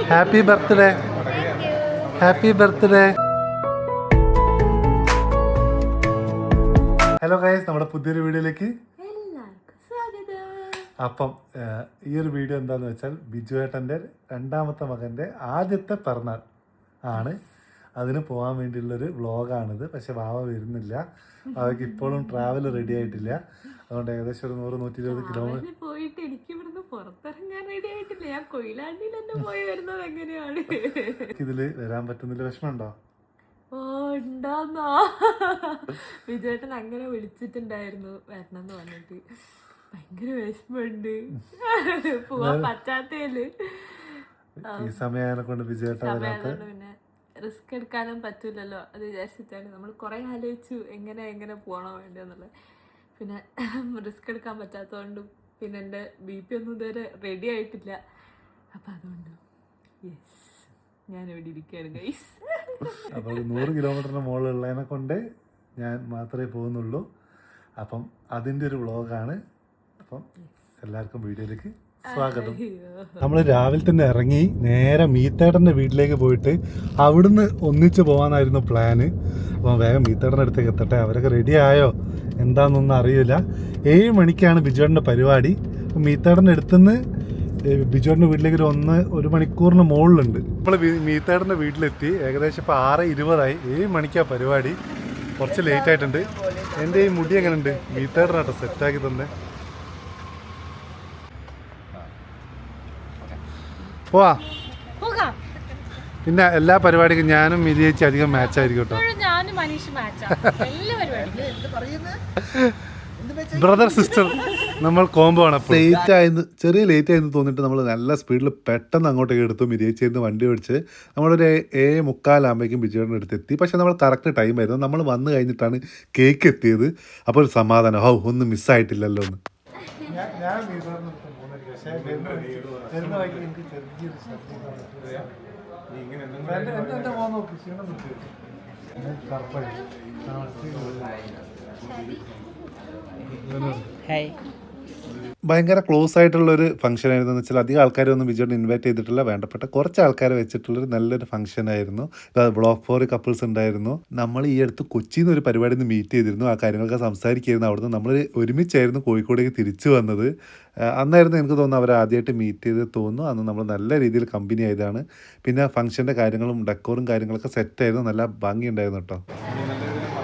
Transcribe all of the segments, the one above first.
Happy birthday, happy birthday. Hello guys, നമ്മുടെ പുതിയൊരു വീഡിയോയിലേക്ക് എല്ലാവർക്കും സ്വാഗതം. അപ്പം ഈ ഒരു വീഡിയോ എന്താണെന്ന് വെച്ചാൽ ബിജു ഏട്ടൻ്റെ രണ്ടാമത്തെ മകൻ്റെ ആദ്യത്തെ പിറന്നാൾ ആണ്. അതിന് പോകാൻ വേണ്ടിയുള്ളൊരു വ്ളോഗാണിത്. പക്ഷെ വാവ വരുന്നില്ല, വാവയ്ക്ക് ഇപ്പോഴും ട്രാവൽ റെഡി ആയിട്ടില്ല. അതുകൊണ്ട് ഏകദേശം ഒരു 100-120 കിലോമീറ്റർ പോയിട്ട് എനിക്ക് ഇവിടുന്ന് പുറത്തിറങ്ങാൻ റെഡി ആയിട്ടില്ല. ഞാൻ കൊയിലാണ്ടിയിൽ തന്നെ പോയി വരുന്നത് എങ്ങനെയാണ്? ഇതില് വരാൻ പറ്റുന്നില്ല. വിഷമമുണ്ടോ? ഓ ഉണ്ടോന്നോ? വിജയേട്ടൻ അങ്ങനെ വിളിച്ചിട്ടുണ്ടായിരുന്നു വരണം എന്ന് പറഞ്ഞിട്ട്. ഭയങ്കര വിഷമുണ്ട് പോവാൻ പറ്റാത്തേല്. ഈ സമയം കൊണ്ട് വിജയേട്ടൻ വരാത്ത പിന്നെ റിസ്ക് എടുക്കാനും പറ്റൂലല്ലോ. അത് വിചാരിച്ചിട്ടാണ് നമ്മൾ കുറെ ആലോചിച്ചു എങ്ങനെ പോകണോ വേണ്ടെന്നുള്ളത്. പിന്നെ റിസ്ക് എടുക്കാൻ പറ്റാത്തതുകൊണ്ടും പിന്നെ എൻ്റെ BP ഒന്നും ഇതുവരെ റെഡി ആയിട്ടില്ല. അപ്പം അതുകൊണ്ട് യെസ്, ഞാനിവിടെ ഇരിക്കുകയാണ് ഗൈസ്. അപ്പോൾ ഒരു 100 കിലോമീറ്ററിന് മുകളിലുള്ളതിനെ കൊണ്ട് ഞാൻ മാത്രമേ പോകുന്നുള്ളൂ. അപ്പം അതിൻ്റെ ഒരു വ്ളോഗാണ്. അപ്പം എല്ലാവർക്കും വീഡിയോയിലേക്ക് സ്വാഗതം. നമ്മൾ രാവിലെ തന്നെ ഇറങ്ങി നേരെ മീത്തേട്ടൻ്റെ വീട്ടിലേക്ക് പോയിട്ട് അവിടുന്ന് ഒന്നിച്ച് പോകാനായിരുന്നു പ്ലാന്. അപ്പം വേഗം മീത്തേട്ടൻ്റെ അടുത്തേക്ക് എത്തട്ടെ. അവരൊക്കെ റെഡി ആയോ എന്താണെന്നൊന്നും അറിയില്ല. 7 മണിക്കാണ് ബിജുവേട്ടൻ്റെ പരിപാടി. മീത്തേട്ടൻ്റെ അടുത്തുനിന്ന് ബിജുവേട്ടൻ്റെ വീട്ടിലേക്ക് ഒരു മണിക്കൂറിന് മുകളിലുണ്ട്. നമ്മൾ മീത്തേട്ടൻ്റെ വീട്ടിലെത്തി. ഏകദേശം ഇപ്പോൾ 6:20 7 മണിക്കാണ് പരിപാടി. കുറച്ച് ലേറ്റ് ആയിട്ടുണ്ട്. എൻ്റെ ഈ മുടി എങ്ങനെ ഉണ്ട്? മീത്തേട്ടനാട്ടോ സെറ്റാക്കി തന്നെ. പോവാ. പിന്നെ എല്ലാ പരിപാടിക്കും ഞാനും വിജയിച്ച് അധികം മാച്ച് ആയിരിക്കും കേട്ടോ. ബ്രദർ സിസ്റ്റർ നമ്മൾ കോംബോ ആണ്. ചെറിയ ലേറ്റ് ആയെന്ന് തോന്നിട്ട് നമ്മൾ നല്ല സ്പീഡിൽ പെട്ടെന്ന് അങ്ങോട്ടേക്ക് എടുത്തു. മിരിയേച്ചിന്ന് വണ്ടി ഓടിച്ച് നമ്മളൊരു 7:45 ബിജുവേട്ടൻ്റെ അടുത്ത് എത്തി. പക്ഷെ നമ്മൾ കറക്റ്റ് ടൈം ആയിരുന്നു. നമ്മൾ വന്നു കഴിഞ്ഞിട്ടാണ് കേക്ക് എത്തിയത്. അപ്പോൾ ഒരു സമാധാനം, ഒന്നും മിസ്സായിട്ടില്ലല്ലോ എന്ന്. ഭയങ്കര ക്ലോസ് ആയിട്ടുള്ളൊരു ഫംഗ്ഷൻ ആയിരുന്നു. എന്ന് വെച്ചാൽ അധികം ആൾക്കാരൊന്നും ബിജുവിനെ ഇൻവൈറ്റ് ചെയ്തിട്ടില്ല. വേണ്ടപ്പെട്ട കുറച്ച് ആൾക്കാരെ വെച്ചിട്ടുള്ളൊരു നല്ലൊരു ഫംഗ്ഷൻ ആയിരുന്നു. ബ്ലോക്ക് 4 കപ്പിൾസ് ഉണ്ടായിരുന്നു. നമ്മൾ ഈ അടുത്ത് കൊച്ചിയിൽ നിന്ന് ഒരു പരിപാടിയിൽ നിന്ന് മീറ്റ് ചെയ്തിരുന്നു. ആ കാര്യങ്ങളൊക്കെ സംസാരിക്കുകയായിരുന്നു. അവിടുന്ന് നമ്മൾ ഒരുമിച്ചായിരുന്നു കോഴിക്കോടേക്ക് തിരിച്ചു വന്നത്. അന്നായിരുന്നു എനിക്ക് തോന്നുന്നു അവർ ആദ്യമായിട്ട് മീറ്റ് ചെയ്ത് തോന്നുന്നു. അന്ന് നമ്മൾ നല്ല രീതിയിൽ കമ്പനി ആയതാണ്. പിന്നെ ഫംഗ്ഷൻ്റെ കാര്യങ്ങളും ഡെക്കോറും കാര്യങ്ങളൊക്കെ സെറ്റായിരുന്നു. നല്ല ഭംഗിയുണ്ടായിരുന്നു കേട്ടോ.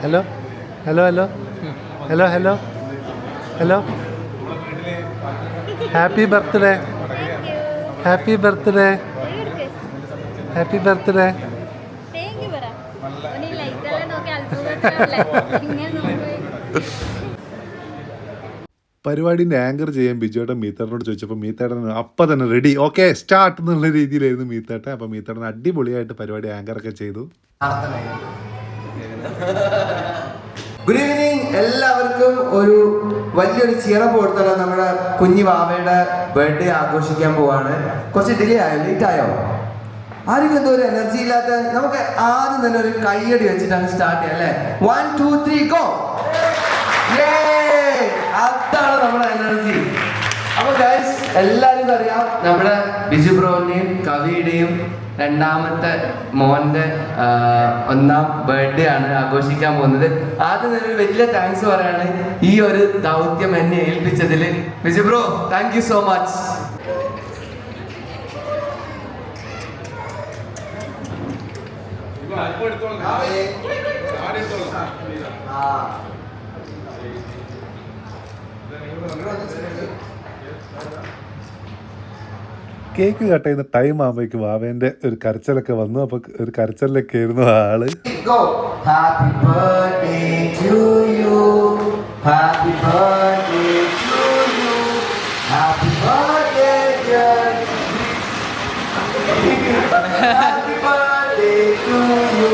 Hello hello hello hello hello hello happy birthday, happy birthday, happy birthday. പരിപാടിൻ്റെ ആങ്കർ ചെയ്യാൻ ബിജുവേട്ടൻ മീത്തേട്ടനോട് ചോദിച്ചപ്പോൾ മീത്തേട്ടൻ അപ്പം തന്നെ റെഡി, ഓക്കെ സ്റ്റാർട്ട് എന്നുള്ള രീതിയിലായിരുന്നു മീത്തേട്ടൻ. അപ്പം മീത്തേട്ടൻ അടിപൊളിയായിട്ട് പരിപാടി ആങ്കറൊക്കെ ചെയ്തു. ഗുഡ് ഈവനിങ് എല്ലാവർക്കും. ഒരു വലിയൊരു ചിറപ്പ് കൊടുത്തല്ലോ. നമ്മുടെ കുഞ്ഞി വാവയുടെ ബർത്ത്ഡേ ആഘോഷിക്കാൻ പോവാണ്. കുറച്ച് ഡിലേ ആയോ, ലേറ്റ് ആയോ? ആർക്കും എന്തോ ഒരു എനർജി ഇല്ലാത്ത. നമുക്ക് ആദ്യം തന്നെ ഒരു കയ്യടി വെച്ചിട്ടാണ് സ്റ്റാർട്ട് ചെയ്യാം അല്ലേ? 1 2 3 ഗോ. അതാണ് നമ്മുടെ എനർജി. അപ്പൊ ഗൈസ് എല്ലാവരും അറിയാം, നമ്മുടെ ബിജു ബ്രോന്റെയും കവിയുടെയും രണ്ടാമത്തെ മോന്റെ 1ാം ബർത്ത്ഡേ ആണ് ആഘോഷിക്കാൻ പോകുന്നത്. ആദ്യം തന്നെ വലിയ താങ്ക്സ് പറയാണ് ഈ ഒരു ദൗത്യം എന്നെ ഏൽപ്പിച്ചതിൽ. Biju bro, thank you so much. Cake cut ചെയ്യുന്ന ടൈം ആകുമ്പോഴേക്കും വാവേൻ്റെ ഒരു കരച്ചിലൊക്കെ വന്നു. അപ്പോൾ ഒരു കരച്ചിലൊക്കെ ആയിരുന്നു ആള്. Happy birthday to you, happy birthday to you, happy birthday dear, happy birthday to you.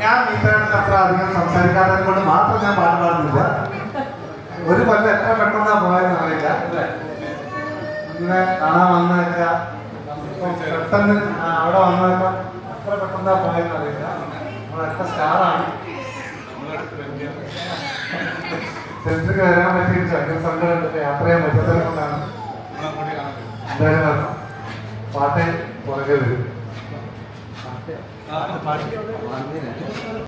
ഞാൻ മീറ്ററിനകത്ത് അത്ര അധികം സംസാരിക്കാത്തത് കൊണ്ട് മാത്രം ഞാൻ പാട്ട് പാടുന്നില്ല. ഒരു കൊല്ലം എത്ര പെട്ടെന്നാ പോയെന്ന് അറിയില്ല. ഇങ്ങനെ കാണാൻ വന്നേക്ക പെട്ടെന്ന് അവിടെ വന്നേക്ക എത്ര പെട്ടെന്നാ പോയെന്ന് അറിയില്ല. നമ്മളൊക്കെ സ്റ്റാറാണ്. സെൻസിക്ക് വരാൻ പറ്റിയ ചക്കൻ സംഘടന യാത്ര ചെയ്യാൻ പറ്റാത്തത് കൊണ്ടാണ് എന്തായാലും പാട്ട് പുറകെ വരും.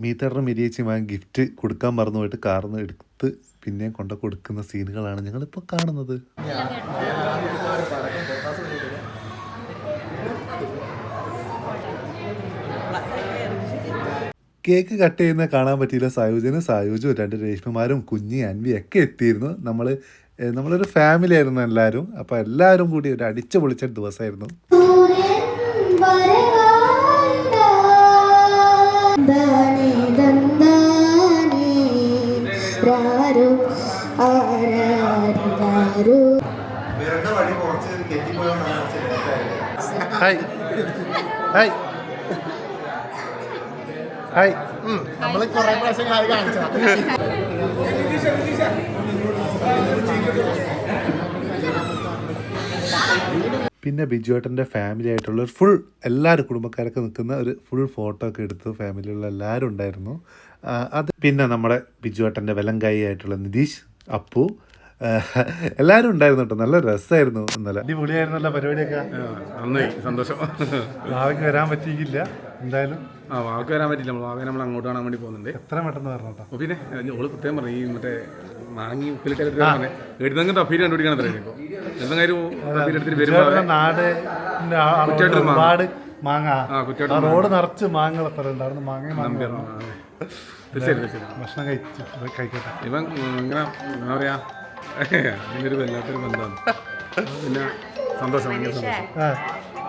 മീത്തറിന് മിരിയേച്ചിമാൻ ഗിഫ്റ്റ് കൊടുക്കാൻ മറന്നു പോയിട്ട് കാർന്ന് എടുത്ത് പിന്നെ കൊണ്ട് കൊടുക്കുന്ന സീനുകളാണ് ഞങ്ങളിപ്പോൾ കാണുന്നത്. കേക്ക് കട്ട് ചെയ്യുന്ന കാണാൻ പറ്റിയില്ല. സായുജും 2 രേഷ്മമാരും കുഞ്ഞി അൻവി ഒക്കെ എത്തിയിരുന്നു. നമ്മളൊരു ഫാമിലി ആയിരുന്നു എല്ലാവരും. അപ്പോൾ എല്ലാവരും കൂടി ഒരു അടിച്ചു പൊളിച്ച ദിവസമായിരുന്നു. Hi hi hi. നമ്മൾ കുറേ പ്രാവശ്യം കാര്യം കാണിച്ചതാണ്. പിന്നെ ബിജുവേട്ടൻ്റെ ഫാമിലി ആയിട്ടുള്ള ഒരു ഫുൾ എല്ലാവരും കുടുംബക്കാരൊക്കെ നിൽക്കുന്ന ഒരു ഫുൾ ഫോട്ടോ ഒക്കെ എടുത്ത് ഫാമിലിയുള്ള എല്ലാവരും ഉണ്ടായിരുന്നു. അത് പിന്നെ നമ്മുടെ ബിജുവേട്ടൻ്റെ വെലങ്കായി ആയിട്ടുള്ള നിതീഷ്, അപ്പു എല്ലാവരും ഉണ്ടായിരുന്നു കേട്ടോ. നല്ല രസമായിരുന്നു ഇന്നലെ. അടിപൊളിയായിരുന്നല്ലോ പരിപാടിയൊക്കെ. നന്നായി, സന്തോഷം. ഭാവിക്ക് വരാൻ പറ്റിയില്ല എന്തായാലും. വാക്ക് വരാൻ പറ്റില്ല. വാവെ നമ്മൾ അങ്ങോട്ട് കാണാൻ വേണ്ടി പോകുന്നുണ്ട്. എത്ര പെട്ടെന്ന് പറഞ്ഞു കേട്ടോ. പിന്നെ ഓള് പ്രത്യേകം പറഞ്ഞു ഈ മറ്റേ മാങ്ങി ഉപ്പിലിട്ട് എടുത്തെങ്കിൽ തഫീര് കണ്ടുപിടിക്കണം അത്രയും. ഇപ്പോൾ എന്തെങ്കിലും എടുത്തിട്ട് വരുമ്പോൾ നാട് ഒരുപാട് മാങ്ങ റോഡ് നിറച്ച് മാങ്ങകൾ എത്ര ഉണ്ടായിരുന്നു. മാങ്ങ ഭക്ഷണം കഴിക്കട്ടെ. ഇവൻ ഇങ്ങനെ എന്താ പറയാ അതിനൊരു വല്ലാത്തൊരു ബന്ധമാണ്. പിന്നെ സന്തോഷം, ഭയങ്കര സന്തോഷം.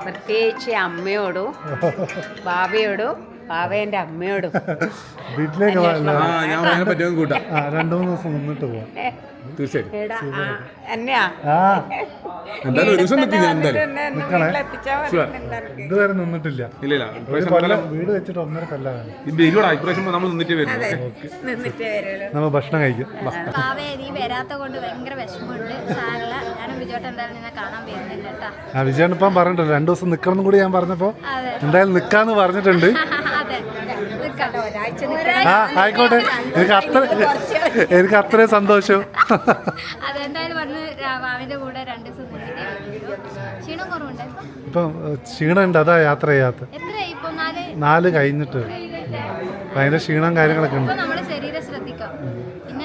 പ്രത്യേകിച്ച് അമ്മയോടും ബാബയോടും ബാബേന്റെ അമ്മയോടും വീട്ടിലേക്ക് ഞാൻ അതിനെ പറ്റിയൊന്നും കൂട്ടാം. 2-3 ദിവസം നിന്നിട്ട് പോവാം തീർച്ചയായും. എന്നെയാ എന്തായാലും ഒരു ദിവസം നിൽക്കും. ഞാൻ എന്തായാലും ഇതുവരെ നിന്നിട്ടില്ല. ഇല്ല വീട് വെച്ചിട്ട് 1.5 കൊല്ലമാണ്. ഇപ്രാവശ്യം നമ്മൾ നിന്നിട്ട് വരുന്നത്. നമ്മൾ ഭക്ഷണം കഴിക്കും. നീ വരാത്ത കൊണ്ട് ഭയങ്കര വിഷമമുണ്ട്. സാറില്ല, ഞാനും ബിജോട്ട് എന്തായാലും നിന്നെ കാണാൻ വരുന്നില്ല കേട്ടോ. ആ വിജയൻ ഇപ്പം പറഞ്ഞിട്ടുണ്ട് 2 ദിവസം നിൽക്കണം കൂടി ഞാൻ പറഞ്ഞപ്പോൾ എന്തായാലും നിൽക്കാന്ന് പറഞ്ഞിട്ടുണ്ട്. ആയിക്കോട്ടെ, എനിക്ക് അത്രയും സന്തോഷം. അതെന്തായാലും പറഞ്ഞ് മാവിന്റെ കൂടെ 2 ദിവസം ക്ഷീണം കുറവുണ്ട്. ഇപ്പം ക്ഷീണമുണ്ട്, അതാ യാത്ര ചെയ്യാത്ത. എത്രയായി ഇപ്പൊ? 4 കഴിഞ്ഞിട്ട് ഭയങ്കര ക്ഷീണം കാര്യങ്ങളൊക്കെ ഉണ്ട്. നമ്മള് ശരീരം ശ്രദ്ധിക്കാം.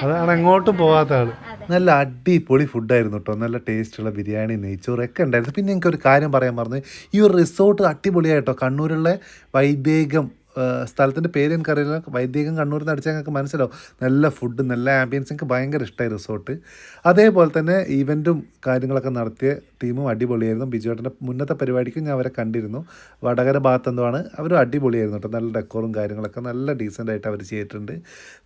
അതാണ് എങ്ങോട്ടും പോകാത്ത ആള്. നല്ല അടിപൊളി ഫുഡായിരുന്നു കേട്ടോ. നല്ല ടേസ്റ്റുള്ള ബിരിയാണി, നെയ്ച്ചോറൊക്കെ ഉണ്ടായിരുന്നു. പിന്നെ എനിക്കൊരു കാര്യം പറയാൻ പറഞ്ഞു. ഈ ഒരു റിസോർട്ട് അടിപൊളിയായിട്ടോ. കണ്ണൂരുള്ള വൈദേകം സ്ഥലത്തിൻ്റെ പേര് എനിക്കറിയില്ല. വൈദേകം കണ്ണൂരിൽ നിന്ന് അടിച്ചാൽ ഞങ്ങൾക്ക് മനസ്സിലാവും. നല്ല ഫുഡ്, നല്ല ആംബിയൻസ്, എനിക്ക് ഭയങ്കര ഇഷ്ടമായി റിസോർട്ട്. അതേപോലെ തന്നെ ഈവൻറ്റും കാര്യങ്ങളൊക്കെ നടത്തിയ ടീമും അടിപൊളിയായിരുന്നു. ബിജുവേട്ടൻ്റെ മുന്നത്തെ പരിപാടിക്കും ഞാൻ അവരെ കണ്ടിരുന്നു. വടകര ഭാഗത്തെന്തുമാണ് അവരും അടിപൊളിയായിരുന്നു കേട്ടോ. നല്ല ഡെക്കോറും കാര്യങ്ങളൊക്കെ നല്ല ഡീസൻ്റായിട്ട് അവർ ചെയ്തിട്ടുണ്ട്.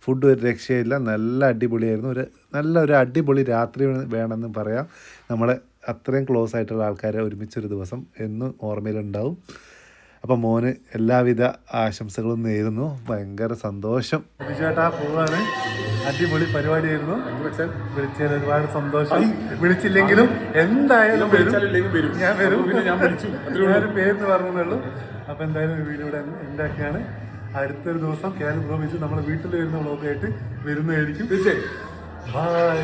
ഫുഡ് ഒരു രക്ഷയില്ല, നല്ല അടിപൊളിയായിരുന്നു. നല്ലൊരു അടിപൊളി രാത്രി വേണമെന്ന് പറയാം. നമ്മളെ അത്രയും ക്ലോസ് ആയിട്ടുള്ള ആൾക്കാരെ ഒരുമിച്ചൊരു ദിവസം എന്നും ഓർമ്മയിലുണ്ടാവും. അപ്പം മോന് എല്ലാവിധ ആശംസകളും നേരുന്നു. ഭയങ്കര സന്തോഷം. ബിജുവേട്ടാ പോവാണ്. അടിപൊളി പരിപാടിയായിരുന്നു. വിളിച്ചതിൽ ഒരുപാട് സന്തോഷം. വിളിച്ചില്ലെങ്കിലും എന്തായാലും ഞാൻ വരും. ഞാനൊരു പേരെന്ന് പറഞ്ഞുള്ളൂ. അപ്പം എന്തായാലും വീഡിയോ ഇവിടെ ഉണ്ടാക്കിയാണ്. അടുത്തൊരു ദിവസം കേരള ബ്രോ വിജു നമ്മുടെ വീട്ടിൽ വരുന്ന വ്ളോഗായിട്ട് വരുന്നതായിരിക്കും. ബൈ.